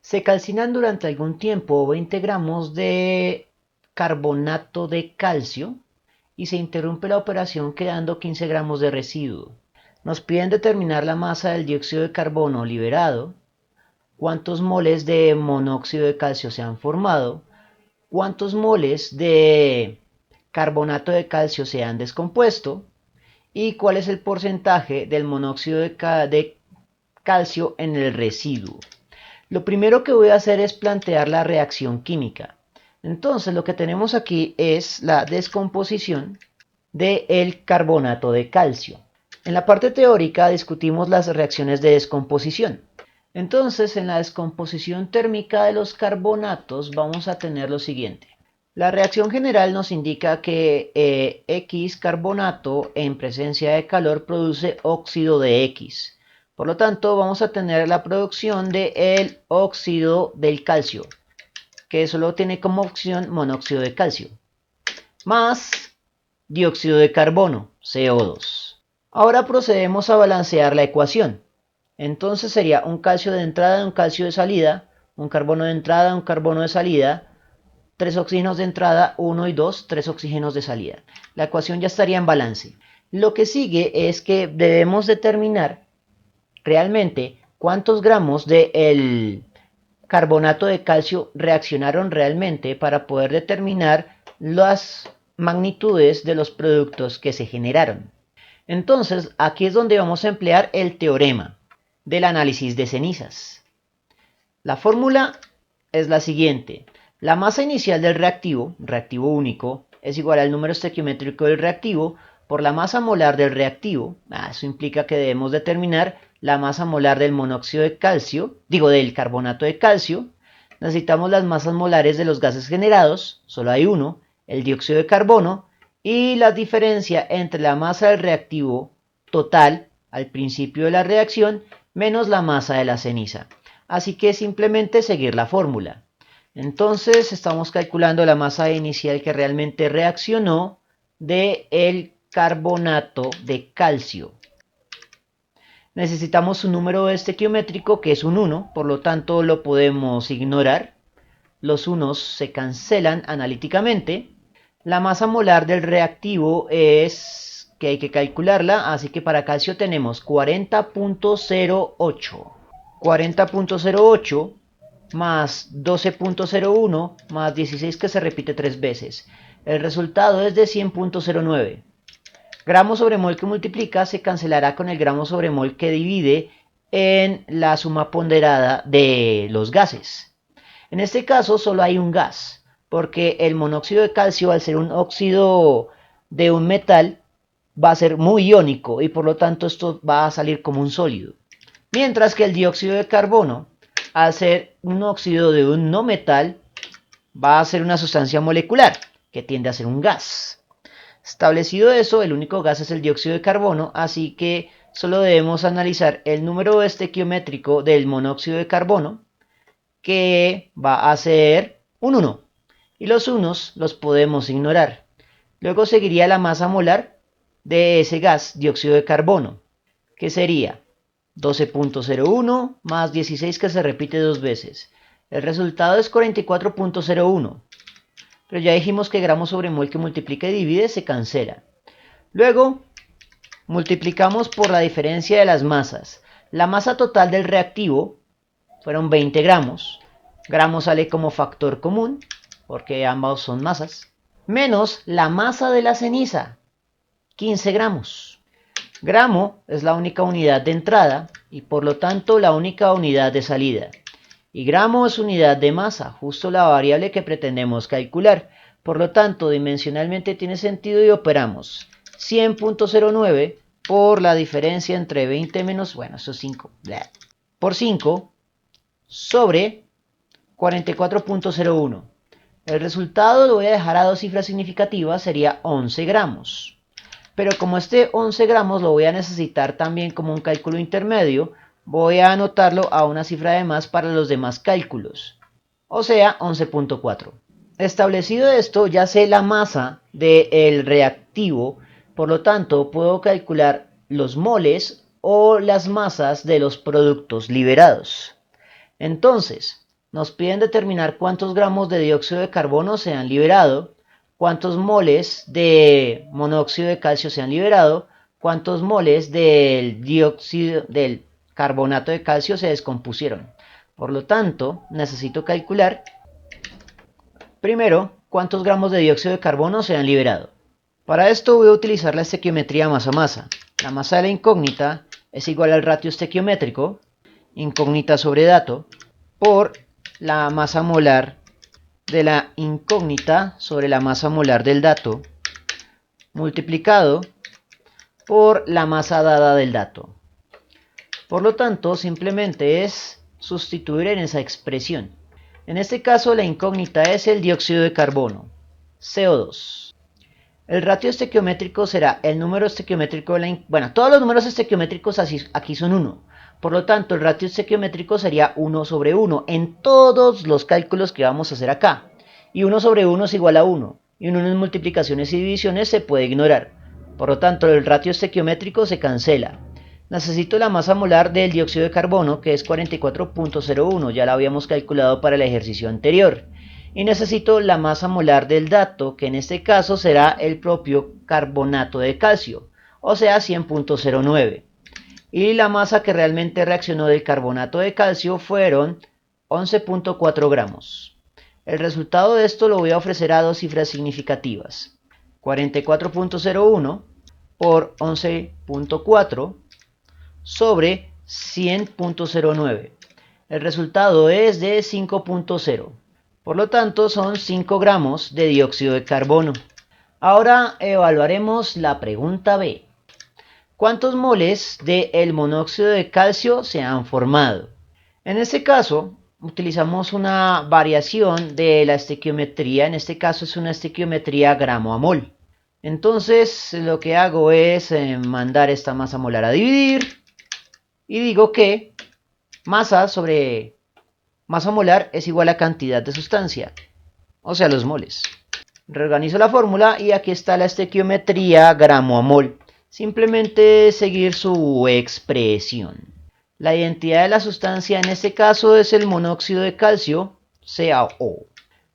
Se calcinan durante algún tiempo 20 gramos de carbonato de calcio y se interrumpe la operación quedando 15 gramos de residuo. Nos piden determinar la masa del dióxido de carbono liberado, cuántos moles de monóxido de calcio se han formado, cuántos moles de carbonato de calcio se han descompuesto y cuál es el porcentaje del monóxido de calcio en el residuo. Lo primero que voy a hacer es plantear la reacción química. Entonces lo que tenemos aquí es la descomposición del carbonato de calcio. En la parte teórica discutimos las reacciones de descomposición. Entonces en la descomposición térmica de los carbonatos vamos a tener lo siguiente. La reacción general nos indica que X carbonato en presencia de calor produce óxido de X. Por lo tanto, vamos a tener la producción del óxido del calcio, que solo tiene como opción monóxido de calcio, más dióxido de carbono, CO2. Ahora procedemos a balancear la ecuación. Entonces sería un calcio de entrada, un calcio de salida, un carbono de entrada, un carbono de salida, 3 oxígenos de entrada, 1 y 2, 3 oxígenos de salida. La ecuación ya estaría en balance. Lo que sigue es que debemos determinar realmente cuántos gramos del carbonato de calcio reaccionaron realmente para poder determinar las magnitudes de los productos que se generaron. Entonces, aquí es donde vamos a emplear el teorema del análisis de cenizas. La fórmula es la siguiente. La masa inicial del reactivo, reactivo único, es igual al número estequiométrico del reactivo por la masa molar del reactivo. Eso implica que debemos determinar la masa molar del monóxido de calcio, del carbonato de calcio. Necesitamos las masas molares de los gases generados, solo hay uno, el dióxido de carbono, y la diferencia entre la masa del reactivo total al principio de la reacción menos la masa de la ceniza. Así que simplemente seguir la fórmula. Entonces estamos calculando la masa inicial que realmente reaccionó del carbonato de calcio. Necesitamos un número estequiométrico que es un 1, por lo tanto lo podemos ignorar. Los unos se cancelan analíticamente. La masa molar del reactivo es que hay que calcularla, así que para calcio tenemos 40.08. 40.08 más 12.01 más 16 que se repite 3 veces. El resultado es de 100.09. Gramo sobre mol que multiplica se cancelará con el gramo sobre mol que divide en la suma ponderada de los gases. En este caso solo hay un gas, porque el monóxido de calcio, al ser un óxido de un metal, va a ser muy iónico y por lo tanto esto va a salir como un sólido. Mientras que el dióxido de carbono, al ser un óxido de un no metal, va a ser una sustancia molecular, que tiende a ser un gas. Establecido eso, el único gas es el dióxido de carbono, así que solo debemos analizar el número estequiométrico del monóxido de carbono, que va a ser un 1. Y los unos los podemos ignorar. Luego seguiría la masa molar de ese gas, dióxido de carbono, que sería 12.01 más 16 que se repite 2 veces. El resultado es 44.01. Pero ya dijimos que gramo sobre mol que multiplica y divide se cancela. Luego multiplicamos por la diferencia de las masas. La masa total del reactivo fueron 20 gramos. Gramo sale como factor común, porque ambos son masas. Menos la masa de la ceniza, 15 gramos. Gramo es la única unidad de entrada y por lo tanto la única unidad de salida. Y gramo es unidad de masa, justo la variable que pretendemos calcular. Por lo tanto, dimensionalmente tiene sentido y operamos 100.09 por la diferencia entre 20 menos, eso es 5, por 5 sobre 44.01. El resultado lo voy a dejar a dos cifras significativas, sería 11 gramos. Pero como este 11 gramos lo voy a necesitar también como un cálculo intermedio, voy a anotarlo a una cifra de más para los demás cálculos, o sea 11.4. Establecido esto, ya sé la masa del reactivo, por lo tanto puedo calcular los moles o las masas de los productos liberados. Entonces, nos piden determinar cuántos gramos de dióxido de carbono se han liberado, cuántos moles de monóxido de calcio se han liberado, cuántos moles del carbonato de calcio se descompusieron. Por lo tanto, necesito calcular primero cuántos gramos de dióxido de carbono se han liberado. Para esto voy a utilizar la estequiometría masa-masa. La masa de la incógnita es igual al ratio estequiométrico, incógnita sobre dato, por la masa molar de la incógnita sobre la masa molar del dato, multiplicado por la masa dada del dato. Por lo tanto, simplemente es sustituir en esa expresión. En este caso, la incógnita es el dióxido de carbono, CO2. El ratio estequiométrico será el número estequiométrico de la... Bueno, todos los números estequiométricos aquí son 1. Por lo tanto, el ratio estequiométrico sería 1 sobre 1 en todos los cálculos que vamos a hacer acá. Y 1 sobre 1 es igual a 1. Y 1 en multiplicaciones y divisiones se puede ignorar. Por lo tanto, el ratio estequiométrico se cancela. Necesito la masa molar del dióxido de carbono, que es 44.01. Ya la habíamos calculado para el ejercicio anterior. Y necesito la masa molar del dato, que en este caso será el propio carbonato de calcio, o sea 100.09. Y la masa que realmente reaccionó del carbonato de calcio fueron 11.4 gramos. El resultado de esto lo voy a ofrecer a dos cifras significativas. 44.01 por 11.4 sobre 100.09. El resultado es de 5.0. Por lo tanto, son 5 gramos de dióxido de carbono. Ahora evaluaremos la pregunta B. ¿Cuántos moles del monóxido de calcio se han formado? En este caso, utilizamos una variación de la estequiometría. En este caso es una estequiometría gramo a mol. Entonces, lo que hago es mandar esta masa molar a dividir. Y digo que masa sobre masa molar es igual a cantidad de sustancia, o sea, los moles. Reorganizo la fórmula y aquí está la estequiometría gramo a mol. Simplemente seguir su expresión. La identidad de la sustancia en este caso es el monóxido de calcio, CaO.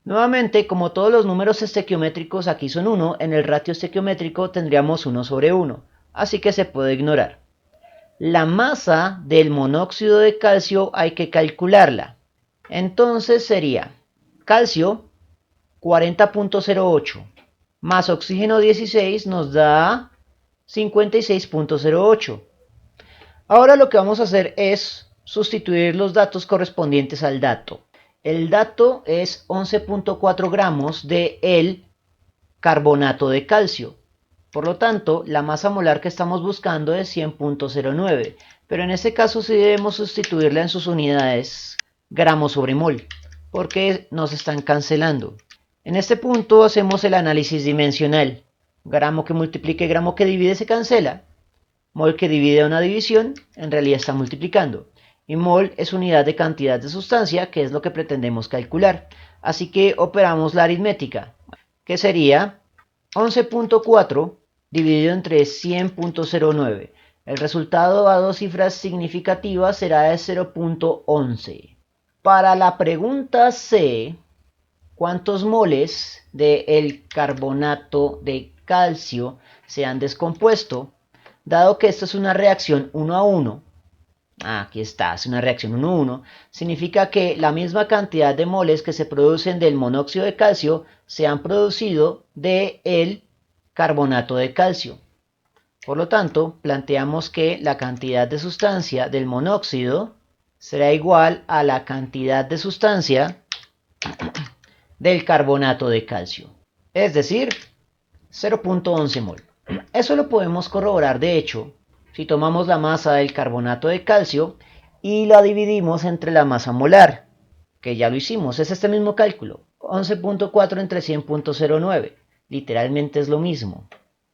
Nuevamente, como todos los números estequiométricos aquí son 1, en el ratio estequiométrico tendríamos 1 sobre 1, así que se puede ignorar. La masa del monóxido de calcio hay que calcularla. Entonces sería calcio 40.08 más oxígeno 16 nos da 56.08. Ahora lo que vamos a hacer es sustituir los datos correspondientes al dato. El dato es 11.4 gramos de carbonato de calcio. Por lo tanto, la masa molar que estamos buscando es 100.09. Pero en este caso sí debemos sustituirla en sus unidades gramos sobre mol, porque nos están cancelando. En este punto hacemos el análisis dimensional. Gramo que multiplique gramo que divide se cancela. Mol que divide una división en realidad está multiplicando. Y mol es unidad de cantidad de sustancia, que es lo que pretendemos calcular. Así que operamos la aritmética, que sería 11.4 dividido entre 100.09. El resultado a dos cifras significativas será de 0.11. Para la pregunta C, ¿cuántos moles del carbonato de calcio se han descompuesto? Dado que esto es una reacción 1 a 1, aquí está, es una reacción 1 a 1, significa que la misma cantidad de moles que se producen del monóxido de calcio se han producido del carbonato de calcio. Por lo tanto, planteamos que la cantidad de sustancia del monóxido será igual a la cantidad de sustancia del carbonato de calcio, es decir, 0.11 mol. Eso lo podemos corroborar, de hecho, si tomamos la masa del carbonato de calcio y la dividimos entre la masa molar, que ya lo hicimos, es este mismo cálculo, 11.4 entre 100.09, literalmente es lo mismo.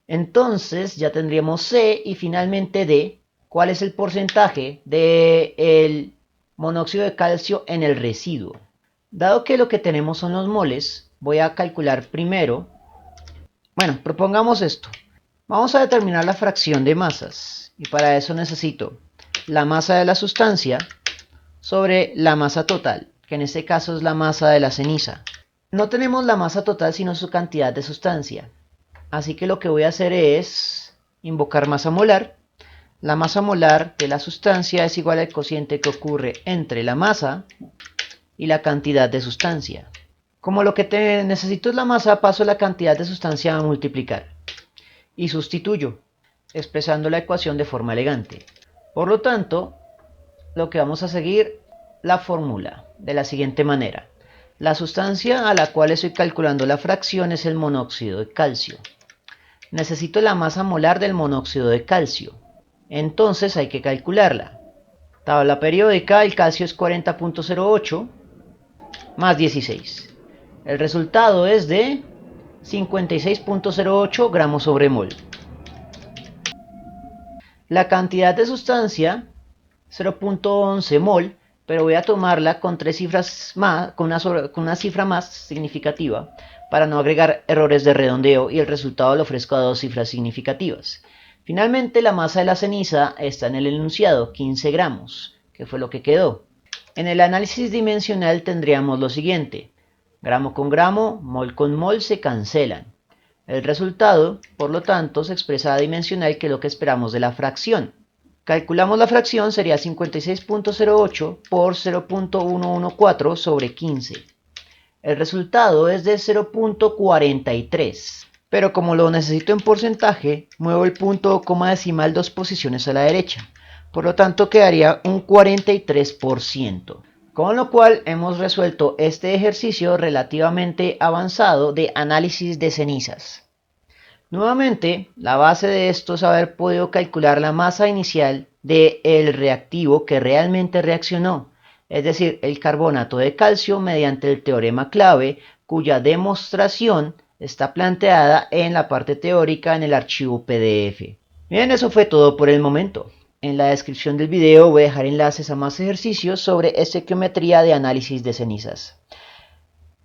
Entonces ya tendríamos C y finalmente D, ¿cuál es el porcentaje del monóxido de calcio en el residuo? Dado que lo que tenemos son los moles, voy a calcular primero. Bueno, propongamos esto. Vamos a determinar la fracción de masas y para eso necesito la masa de la sustancia sobre la masa total, que en este caso es la masa de la ceniza. No tenemos la masa total sino su cantidad de sustancia, así que lo que voy a hacer es invocar masa molar. La masa molar de la sustancia es igual al cociente que ocurre entre la masa y la cantidad de sustancia. Como lo que necesito es la masa, paso la cantidad de sustancia a multiplicar y sustituyo, expresando la ecuación de forma elegante. Por lo tanto, lo que vamos a seguir la fórmula de la siguiente manera. La sustancia a la cual estoy calculando la fracción es el monóxido de calcio. Necesito la masa molar del monóxido de calcio. Entonces hay que calcularla. Tabla periódica, el calcio es 40.08 más 16. El resultado es de 56.08 gramos sobre mol. La cantidad de sustancia, 0.11 mol, pero voy a tomarla con tres cifras más, con una cifra más significativa, para no agregar errores de redondeo y el resultado lo ofrezco a dos cifras significativas. Finalmente, la masa de la ceniza está en el enunciado, 15 gramos, que fue lo que quedó. En el análisis dimensional tendríamos lo siguiente: gramo con gramo, mol con mol se cancelan. El resultado, por lo tanto, se expresa dimensional, que es lo que esperamos de la fracción. Calculamos la fracción, sería 56.08 por 0.114 sobre 15. El resultado es de 0.43. Pero como lo necesito en porcentaje, muevo el punto o coma decimal 2 posiciones a la derecha. Por lo tanto, quedaría un 43%. Con lo cual hemos resuelto este ejercicio relativamente avanzado de análisis de cenizas. Nuevamente, la base de esto es haber podido calcular la masa inicial del reactivo que realmente reaccionó, es decir, el carbonato de calcio, mediante el teorema clave, cuya demostración está planteada en la parte teórica en el archivo PDF. Bien, eso fue todo por el momento. En la descripción del video voy a dejar enlaces a más ejercicios sobre estequiometría de análisis de cenizas.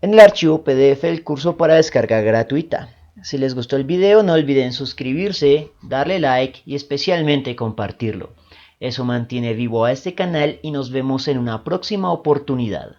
En el archivo PDF el curso para descarga gratuita. Si les gustó el video, no olviden suscribirse, darle like y especialmente compartirlo. Eso mantiene vivo a este canal y nos vemos en una próxima oportunidad.